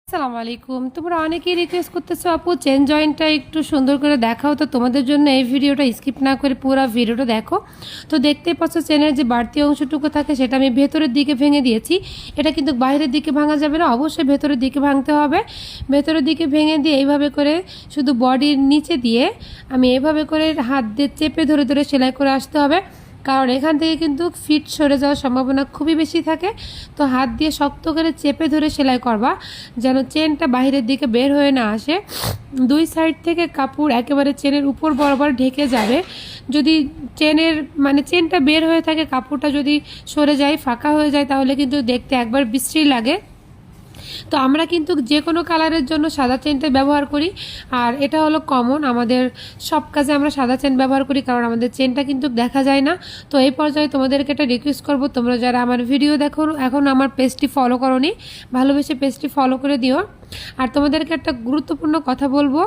আসসালামু আলাইকুম। তোমরা অনেকেই রিকোয়েস্ট করতেছো আপু চেন জয়েন্টটা একটু সুন্দর করে দেখাও, তো তোমাদের জন্য এই ভিডিওটা স্কিপ না করে পুরো ভিডিওটা দেখো। তো দেখতেই পাচ্ছ চেনের যে বাড়তি অংশটুকু থাকে সেটা আমি ভেতরের দিকে ভেঙে দিয়েছি। এটা কিন্তু বাইরের দিকে ভাঙা যাবে না, অবশ্যই ভেতরের দিকে ভাঙতে হবে। ভেতরের দিকে ভেঙে দিয়ে এইভাবে করে শুধু বডির নিচে দিয়ে আমি এইভাবে করে হাত দিয়ে চেপে ধরে ধরে সেলাই করে আসতে হবে, কারণ এখান থেকে কিন্তু ফিট সরে যাওয়ার সম্ভাবনা খুবই বেশি থাকে। তো হাত দিয়ে শক্ত করে চেপে ধরে সেলাই করবা যেন চেনটা বাইরের দিকে বের হয়ে না আসে। দুই সাইড থেকে কাপড় একেবারে চেনের উপর বরাবর ঢেকে যাবে। যদি চেনের চেনটা বের হয়ে থাকে, কাপড়টা যদি সরে যায় ফাঁকা হয়ে যায়, তাহলে কিন্তু দেখতে একবার বিশ্রী লাগে। তো আমরা কিন্তু যে কোনো কালারের জন্য সাদা চেনটা ব্যবহার করি, আর এটা হলো কমন, আমাদের সব কাজে আমরা সাদা চেন ব্যবহার করি, কারণ আমাদের চেনটা কিন্তু দেখা যায় না। তো এই পর্যায়ে তোমাদেরকে একটা রিকোয়েস্ট করব, তোমরা যারা আমার ভিডিও দেখো এখন আমার পেজটি ফলো করোনি, ভালোবেসে পেজটি ফলো করে দিও। আর তোমাদেরকে একটা গুরুত্বপূর্ণ কথা বলবো,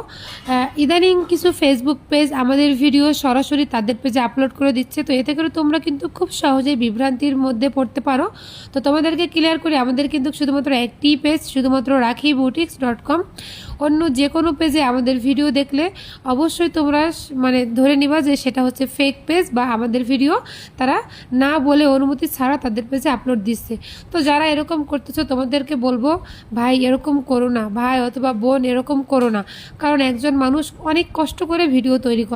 ইদানিং কিছু ফেসবুক পেজ আমাদের ভিডিও সরাসরি তাদের পেজে আপলোড করে দিচ্ছে, তো এতে করে তোমরা কিন্তু খুব সহজেই বিভ্রান্তির মধ্যে পড়তে পারো। তো তোমাদেরকে ক্লিয়ার করি, আমাদের কিন্তু শুধুমাত্র একটি পেজ, শুধুমাত্র rakhiboutiques.com। অন্য যে কোনো পেজে আমাদের ভিডিও দেখলে অবশ্যই তোমরা ধরে নিবা যে সেটা হচ্ছে ফেক পেজ, বা আমাদের ভিডিও তারা না বলে অনুমতি ছাড়া তাদের পেজে আপলোড দিচ্ছে। তো যারা এরকম করতেছো তোমাদেরকে বলবো, ভাই এরকম করো না, ভাই অথবা বোন এরকম করো না, কারণ একজন মানুষ অনেক কষ্ট করে ভিডিও তৈরি করে।